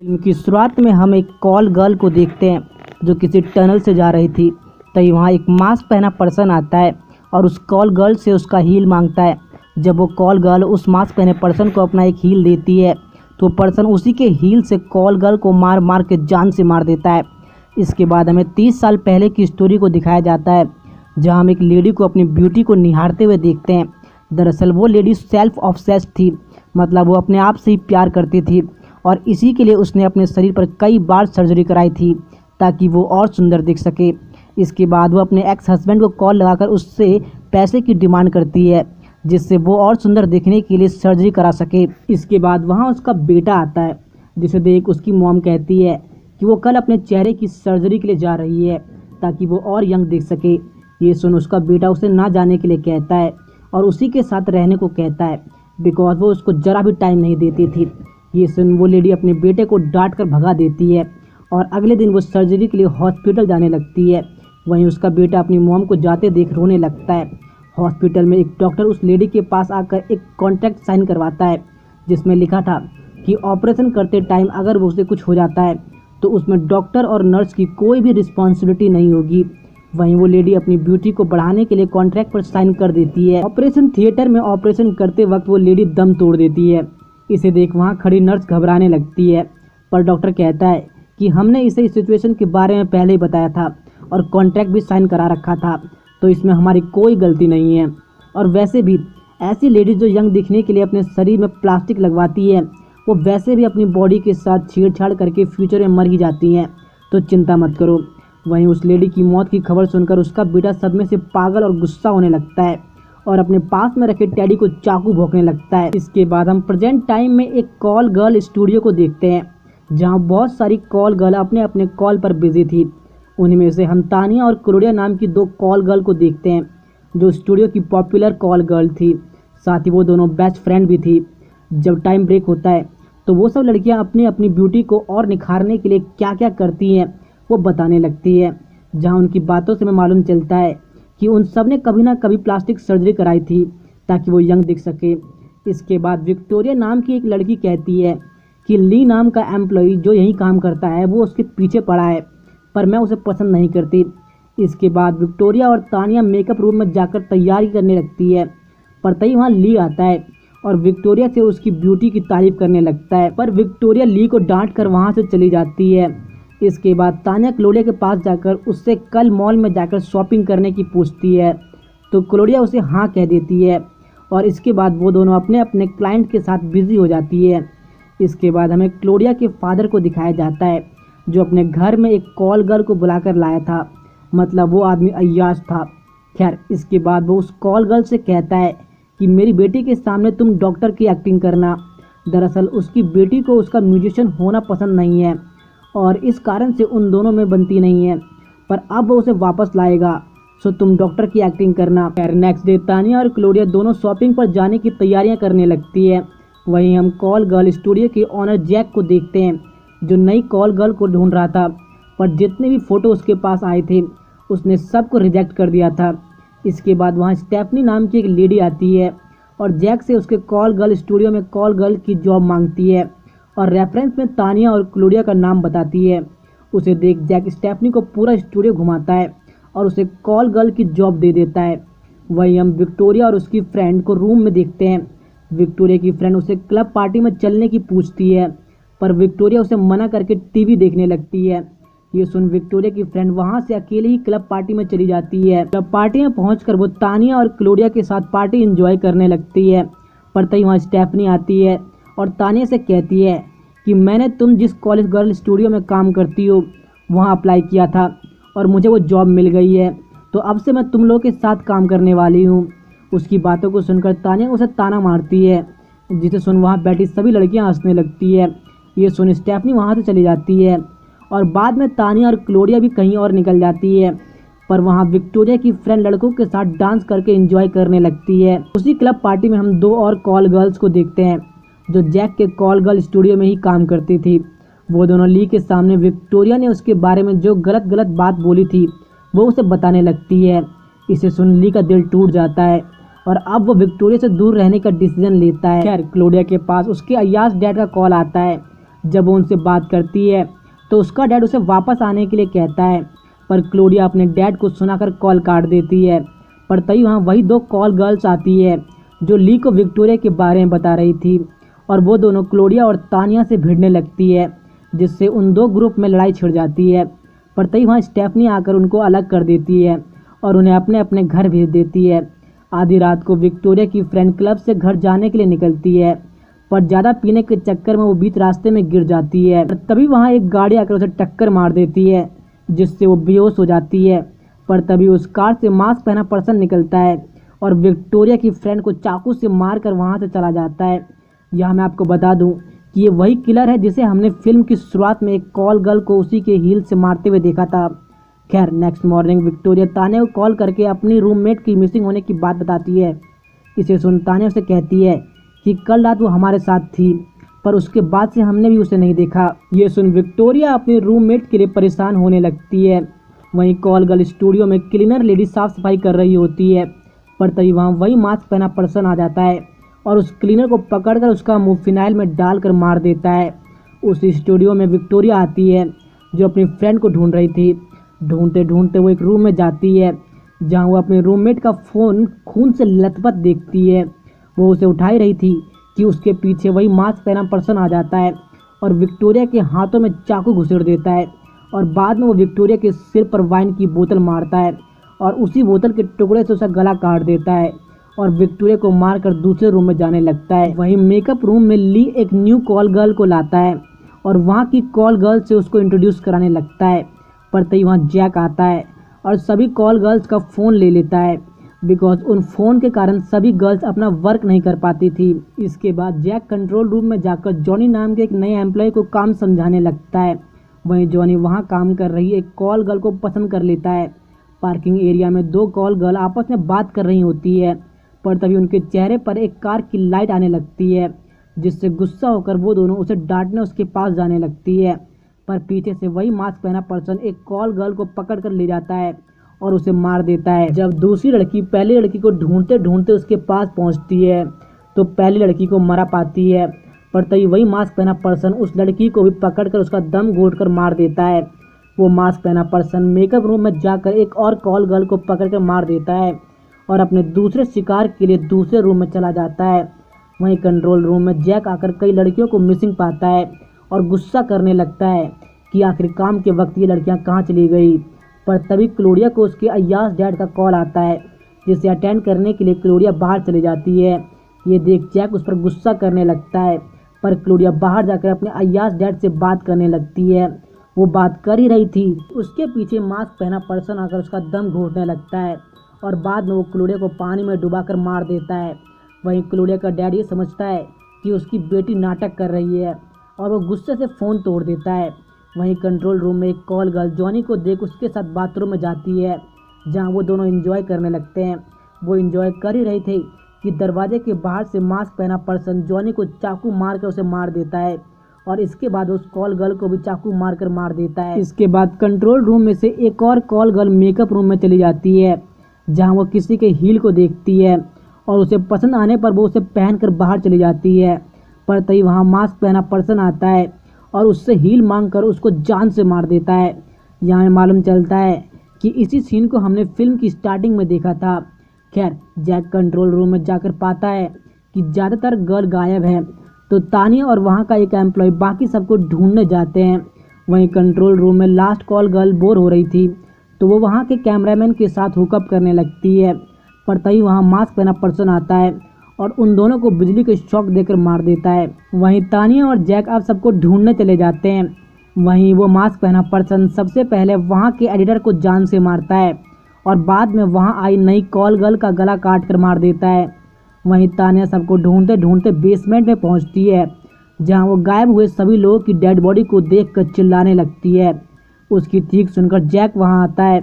Film की शुरुआत में हम एक कॉल गर्ल को देखते हैं जो किसी टनल से जा रही थी। तभी वहाँ एक मास्क पहना पर्सन आता है और उस कॉल गर्ल से उसका हील मांगता है। जब वो कॉल गर्ल उस मास्क पहने पर्सन को अपना एक हील देती है तो पर्सन उसी के हील से कॉल गर्ल को मार मार के जान से मार देता है। इसके बाद हमें 30 साल पहले की स्टोरी को दिखाया जाता है जहाँ हम एक लेडी को अपनी ब्यूटी को निहारते हुए देखते हैं। दरअसल वो लेडी सेल्फ ऑब्सेस्ड थी, मतलब वो अपने आप से ही प्यार करती थी और इसी के लिए उसने अपने शरीर पर कई बार सर्जरी कराई थी ताकि वो और सुंदर दिख सके। इसके बाद वो अपने एक्स हस्बैंड को कॉल लगाकर उससे पैसे की डिमांड करती है जिससे वो और सुंदर दिखने के लिए सर्जरी करा सके। इसके बाद वहाँ उसका बेटा आता है जिसे देख उसकी मॉम कहती है कि वो कल अपने चेहरे की सर्जरी के लिए जा रही है ताकि वो और यंग दिख सके। ये सुन उसका बेटा उसे ना जाने के लिए कहता है और उसी के साथ रहने को कहता है बिकॉज वो उसको ज़रा भी टाइम नहीं देती थी। ये सुन वो लेडी अपने बेटे को डांट कर भगा देती है और अगले दिन वो सर्जरी के लिए हॉस्पिटल जाने लगती है। वहीं उसका बेटा अपनी मॉम को जाते देख रोने लगता है। हॉस्पिटल में एक डॉक्टर उस लेडी के पास आकर एक कॉन्ट्रैक्ट साइन करवाता है जिसमें लिखा था कि ऑपरेशन करते टाइम अगर वो उसे कुछ हो जाता है तो उसमें डॉक्टर और नर्स की कोई भी रिस्पॉन्सिबिलिटी नहीं होगी। वहीं वो लेडी अपनी ब्यूटी को बढ़ाने के लिए कॉन्ट्रैक्ट पर साइन कर देती है। ऑपरेशन थिएटर में ऑपरेशन करते वक्त वो लेडी दम तोड़ देती है। इसे देख वहाँ खड़ी नर्स घबराने लगती है पर डॉक्टर कहता है कि हमने इसे इस सिचुएशन के बारे में पहले ही बताया था और कॉन्ट्रैक्ट भी साइन करा रखा था तो इसमें हमारी कोई गलती नहीं है। और वैसे भी ऐसी लेडीज जो यंग दिखने के लिए अपने शरीर में प्लास्टिक लगवाती है वो वैसे भी अपनी बॉडी के साथ छेड़छाड़ करके फ्यूचर में मर ही जाती हैं, तो चिंता मत करो। वहीं उस लेडी की मौत की खबर सुनकर उसका बेटा सदमे से पागल और गुस्सा होने लगता है और अपने पास में रखे टेडी को चाकू भोंकने लगता है। इसके बाद हम प्रेजेंट टाइम में एक कॉल गर्ल स्टूडियो को देखते हैं जहां बहुत सारी कॉल गर्ल अपने अपने कॉल पर बिजी थी। उन्हीं में से हम तानिया और क्लोडिया नाम की दो कॉल गर्ल को देखते हैं जो स्टूडियो की पॉपुलर कॉल गर्ल थी। साथ ही वो दोनों बेस्ट फ्रेंड भी थी। जब टाइम ब्रेक होता है तो वो सब लड़कियां अपनी अपनी ब्यूटी को और निखारने के लिए क्या क्या करती हैं वो बताने लगती है, जहाँ उनकी बातों से हमें मालूम चलता है कि उन सब ने कभी ना कभी प्लास्टिक सर्जरी कराई थी ताकि वो यंग दिख सके। इसके बाद विक्टोरिया नाम की एक लड़की कहती है कि ली नाम का एम्प्लॉई जो यहीं काम करता है वो उसके पीछे पड़ा है पर मैं उसे पसंद नहीं करती। इसके बाद विक्टोरिया और तानिया मेकअप रूम में जाकर तैयारी करने लगती है पर तभी वहाँ ली आता है और विक्टोरिया से उसकी ब्यूटी की तारीफ करने लगता है पर विक्टोरिया ली को डांट कर वहाँ से चली जाती है। इसके बाद तानिया क्लोडिया के पास जाकर उससे कल मॉल में जाकर शॉपिंग करने की पूछती है तो क्लोडिया उसे हाँ कह देती है और इसके बाद वो दोनों अपने अपने क्लाइंट के साथ बिजी हो जाती है। इसके बाद हमें क्लोडिया के फादर को दिखाया जाता है जो अपने घर में एक कॉल गर्ल को बुलाकर लाया था, मतलब वो आदमी अय्याश था। खैर इसके बाद वो उस कॉल गर्ल से कहता है कि मेरी बेटी के सामने तुम डॉक्टर की एक्टिंग करना। दरअसल उसकी बेटी को उसका म्यूजिशियन होना पसंद नहीं है और इस कारण से उन दोनों में बनती नहीं है, पर अब वो उसे वापस लाएगा सो तुम डॉक्टर की एक्टिंग करना। खैर नेक्स्ट डे तानिया और क्लोडिया दोनों शॉपिंग पर जाने की तैयारियां करने लगती है। वहीं हम कॉल गर्ल स्टूडियो के ऑनर जैक को देखते हैं जो नई कॉल गर्ल को ढूंढ रहा था पर जितने भी फ़ोटो उसके पास आए थे उसने सबको रिजेक्ट कर दिया था। इसके बाद वहाँ स्टेफनी नाम की एक लेडी आती है और जैक से उसके कॉल गर्ल स्टूडियो में कॉल गर्ल की जॉब मांगती है और रेफरेंस में तानिया और क्लोडिया का नाम बताती है। उसे देख जैक स्टेफनी को पूरा स्टूडियो घुमाता है और उसे कॉल गर्ल की जॉब दे देता है। वहीं हम विक्टोरिया और उसकी फ्रेंड को रूम में देखते हैं। विक्टोरिया की फ्रेंड उसे क्लब पार्टी में चलने की पूछती है पर विक्टोरिया उसे मना करके टीवी देखने लगती है। ये सुन विक्टोरिया की फ्रेंड वहाँ से अकेले ही क्लब पार्टी में चली जाती है। क्लब पार्टी में पहुँचकर वो तानिया और क्लोडिया के साथ पार्टी एंजॉय करने लगती है पर तभी वहाँ स्टेफनी आती है और तानिया से कहती है कि मैंने तुम जिस कॉलेज गर्ल स्टूडियो में काम करती हो वहाँ अप्लाई किया था और मुझे वो जॉब मिल गई है तो अब से मैं तुम लोगों के साथ काम करने वाली हूँ। उसकी बातों को सुनकर तानिया उसे ताना मारती है जिसे सुन वहाँ बैठी सभी लड़कियाँ हंसने लगती है। ये सुन स्टेफनी वहाँ से चली जाती है और बाद में तानिया और क्लोडिया भी कहीं और निकल जाती है पर वहाँ विक्टोरिया की फ्रेंड लड़कों के साथ डांस करके एंजॉय करने लगती है। उसी क्लब पार्टी में हम दो और कॉल गर्ल्स को देखते हैं जो जैक के कॉल गर्ल स्टूडियो में ही काम करती थी। वो दोनों ली के सामने विक्टोरिया ने उसके बारे में जो गलत गलत बात बोली थी वो उसे बताने लगती है। इसे सुन ली का दिल टूट जाता है और अब वो विक्टोरिया से दूर रहने का डिसीजन लेता है। खैर क्लोडिया के पास उसके अय्याश डैड का कॉल आता है जब वो उनसे बात करती है तो उसका डैड उसे वापस आने के लिए कहता है, पर क्लोडिया अपने डैड को सुनाकर कॉल काट देती है। पर तभी वहाँ वही दो कॉल गर्ल्स आती है जो ली को विक्टोरिया के बारे में बता रही थी, और वो दोनों क्लोडिया और तानिया से भिड़ने लगती है, जिससे उन दो ग्रुप में लड़ाई छिड़ जाती है। पर तभी वहाँ स्टेफनी आकर उनको अलग कर देती है और उन्हें अपने अपने घर भेज देती है। आधी रात को विक्टोरिया की फ्रेंड क्लब से घर जाने के लिए निकलती है, पर ज़्यादा पीने के चक्कर में वो बीच रास्ते में गिर जाती है। तभी वहाँ एक गाड़ी आकर उसे टक्कर मार देती है, जिससे वो बेहोश हो जाती है। पर तभी उस कार से मास्क पहना पर्सन निकलता है और विक्टोरिया की फ्रेंड को चाकू से मारकर वहाँ से चला जाता है। यहाँ मैं आपको बता दूँ कि ये वही किलर है जिसे हमने फिल्म की शुरुआत में एक कॉल गर्ल को उसी के हील से मारते हुए देखा था। खैर, नेक्स्ट मॉर्निंग विक्टोरिया तान्या को कॉल करके अपनी रूममेट की मिसिंग होने की बात बताती है। इसे सुन तान्या उसे कहती है कि कल रात वो हमारे साथ थी, पर उसके बाद से हमने भी उसे नहीं देखा। ये सुन विक्टोरिया अपने रूममेट के लिए परेशान होने लगती है। वहीं कॉल गर्ल स्टूडियो में क्लीनर लेडी साफ सफाई कर रही होती है, पर तभी वहाँ वही मास्क पहना पर्सन आ जाता है और उस क्लीनर को पकड़कर उसका मुंह फिनाइल में डालकर मार देता है। उस स्टूडियो में विक्टोरिया आती है जो अपनी फ्रेंड को ढूंढ रही थी। ढूंढते ढूंढते वो एक रूम में जाती है जहाँ वो अपने रूममेट का फ़ोन खून से लथपथ देखती है। वो उसे उठा ही रही थी कि उसके पीछे वही मास्क पहना पर्सन आ जाता है और विक्टोरिया के हाथों में चाकू घुसेड़ देता है, और बाद में वो विक्टोरिया के सिर पर वाइन की बोतल मारता है और उसी बोतल के टुकड़े से उसका गला काट देता है और विक्टोरिया को मारकर दूसरे रूम में जाने लगता है। वहीं मेकअप रूम में ली एक न्यू कॉल गर्ल को लाता है और वहाँ की कॉल गर्ल से उसको इंट्रोड्यूस कराने लगता है। पर तभी वहाँ जैक आता है और सभी कॉल गर्ल्स का फ़ोन ले लेता है, बिकॉज उन फ़ोन के कारण सभी गर्ल्स अपना वर्क नहीं कर पाती थी। इसके बाद जैक कंट्रोल रूम में जाकर जॉनी नाम के एक नए एम्प्लॉय को काम समझाने लगता है। वहीं जॉनी वहाँ काम कर रही एक कॉल गर्ल को पसंद कर लेता है। पार्किंग एरिया में दो कॉल गर्ल आपस में बात कर रही होती है, पर तभी उनके चेहरे पर एक कार की लाइट आने लगती है, जिससे गुस्सा होकर वो दोनों उसे डांटने उसके पास जाने लगती है। पर पीछे से वही मास्क पहना पर्सन एक कॉल गर्ल को पकड़ कर ले जाता है और उसे मार देता है। जब दूसरी लड़की पहली लड़की को ढूंढते ढूंढते उसके पास पहुंचती है तो पहली लड़की को मरा पाती है, पर तभी वही मास्क पहना पर्सन उस लड़की को भी पकड़कर उसका दम घोंटकर मार देता है। वो मास्क पहना पर्सन मेकअप रूम में जाकर एक और कॉल गर्ल को पकड़कर मार देता है और अपने दूसरे शिकार के लिए दूसरे रूम में चला जाता है। वहीं कंट्रोल रूम में जैक आकर कई लड़कियों को मिसिंग पाता है और गुस्सा करने लगता है कि आखिर काम के वक्त ये लड़कियां कहाँ चली गई। पर तभी क्लोडिया को उसके अय्याश डैड का कॉल आता है, जिसे अटेंड करने के लिए क्लोडिया बाहर चली जाती है। ये देख जैक उस पर गुस्सा करने लगता है, पर क्लोडिया बाहर जाकर अपने अय्याश डैड से बात करने लगती है। वो बात कर ही रही थी, उसके पीछे मास्क पहना पर्सन आकर उसका दम घोंटने लगता है और बाद में वो क्लोडिया को पानी में डुबाकर मार देता है। वहीं क्लोडिया का डैड ये समझता है कि उसकी बेटी नाटक कर रही है और वो गुस्से से फ़ोन तोड़ देता है। वहीं कंट्रोल रूम में एक कॉल गर्ल जॉनी को देख उसके साथ बाथरूम में जाती है, जहां वो दोनों एंजॉय करने लगते हैं। वो एंजॉय कर ही रहे थे कि दरवाजे के बाहर से मास्क पहना पर्सन जॉनी को चाकू मार कर उसे मार देता है और इसके बाद उस कॉल गर्ल को भी चाकू मारकर मार देता है। इसके बाद कंट्रोल रूम में से एक और कॉल गर्ल मेकअप रूम में चली जाती है, जहां वो किसी के हील को देखती है और उसे पसंद आने पर वो उसे पहनकर बाहर चली जाती है। पर तभी वहाँ मास्क पहना पर्सन आता है और उससे हील मांगकर उसको जान से मार देता है। यहाँ हमें मालूम चलता है कि इसी सीन को हमने फिल्म की स्टार्टिंग में देखा था। खैर, जैक कंट्रोल रूम में जाकर पाता है कि ज़्यादातर गर्ल गायब है, तो तानिया और वहाँ का एक एम्प्लॉय बाकी सबको ढूंढने जाते हैं। वहीं कंट्रोल रूम में लास्ट कॉल गर्ल बोर हो रही थी, तो वो वहाँ के कैमरामैन के साथ हुकअप करने लगती है। पर तभी वहाँ मास्क पहना पर्सन आता है और उन दोनों को बिजली के शॉक देकर मार देता है। वहीं तानिया और जैक अब सबको ढूंढने चले जाते हैं। वहीं वो मास्क पहना पर्सन सबसे पहले वहाँ के एडिटर को जान से मारता है और बाद में वहाँ आई नई कॉल गर्ल का गला काट कर मार देता है। वहीं तानिया सबको ढूंढते ढूंढते बेसमेंट में पहुँचती है, जहाँ वो गायब हुए सभी लोगों की डेड बॉडी को देख कर चिल्लाने लगती है। उसकी चीख सुनकर जैक वहाँ आता है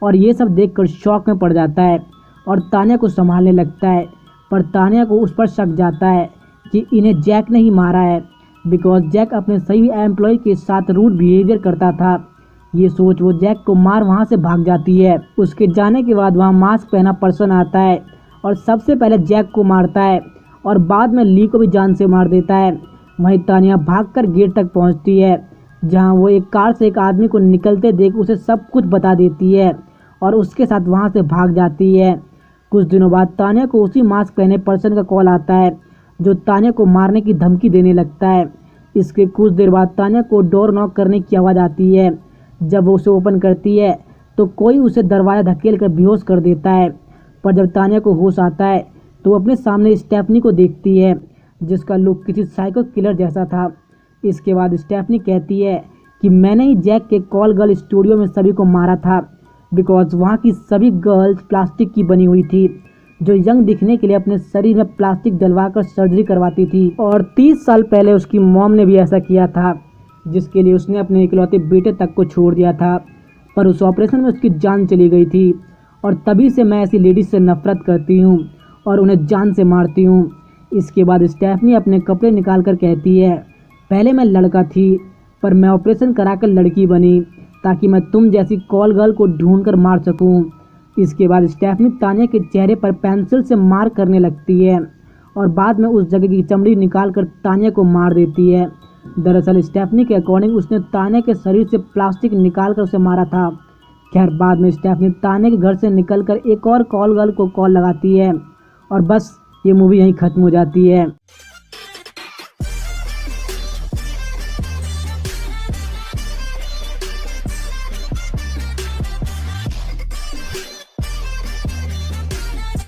और ये सब देखकर शॉक में पड़ जाता है और तानिया को संभालने लगता है। पर तानिया को उस पर शक जाता है कि इन्हें जैक ने ही मारा है, बिकॉज जैक अपने सही एम्प्लॉय के साथ रूड बिहेवियर करता था। ये सोच वो जैक को मार वहाँ से भाग जाती है। उसके जाने के बाद वहाँ मास्क पहना पर्सन आता है और सबसे पहले जैक को मारता है और बाद में ली को भी जान से मार देता है। वहीं तानिया भागकर गेट तक पहुंचती है, जहां वो एक कार से एक आदमी को निकलते देख उसे सब कुछ बता देती है और उसके साथ वहां से भाग जाती है। कुछ दिनों बाद तानिया को उसी मास्क पहने पर्सन का कॉल आता है, जो तानिया को मारने की धमकी देने लगता है। इसके कुछ देर बाद तानिया को डोर नॉक करने की आवाज़ आती है। जब वो उसे ओपन करती है तो कोई उसे दरवाज़ा धकेल कर बेहोश कर देता है। पर जब तानिया को होश आता है तो वो अपने सामने स्टेफनी को देखती है, जिसका लुक किसी साइको किलर जैसा था। इसके बाद स्टेफनी कहती है कि मैंने ही जैक के कॉल गर्ल स्टूडियो में सभी को मारा था, बिकॉज वहाँ की सभी गर्ल्स प्लास्टिक की बनी हुई थी, जो यंग दिखने के लिए अपने शरीर में प्लास्टिक डलवाकर सर्जरी करवाती थी। और 30 साल पहले उसकी मॉम ने भी ऐसा किया था, जिसके लिए उसने अपने इकलौते बेटे तक को छोड़ दिया था। पर उस ऑपरेशन में उसकी जान चली गई थी और तभी से मैं ऐसी लेडीज से नफरत करती हूँ और उन्हें जान से मारती हूँ। इसके बाद स्टेफनी अपने कपड़े निकाल कर कहती है, पहले मैं लड़का थी पर मैं ऑपरेशन कराकर लड़की बनी ताकि मैं तुम जैसी कॉल गर्ल को ढूंढ कर मार सकूं। इसके बाद स्टेफनी तानिया के चेहरे पर पेंसिल से मार करने लगती है और बाद में उस जगह की चमड़ी निकाल कर तानिया को मार देती है। दरअसल स्टेफनी के अकॉर्डिंग उसने तानिया के शरीर से प्लास्टिक निकाल कर उसे मारा था। खैर बाद में स्टेफनी तानिया के घर से निकलकर एक और कॉल गर्ल को कॉल लगाती है और बस ये मूवी यहीं ख़त्म हो जाती है।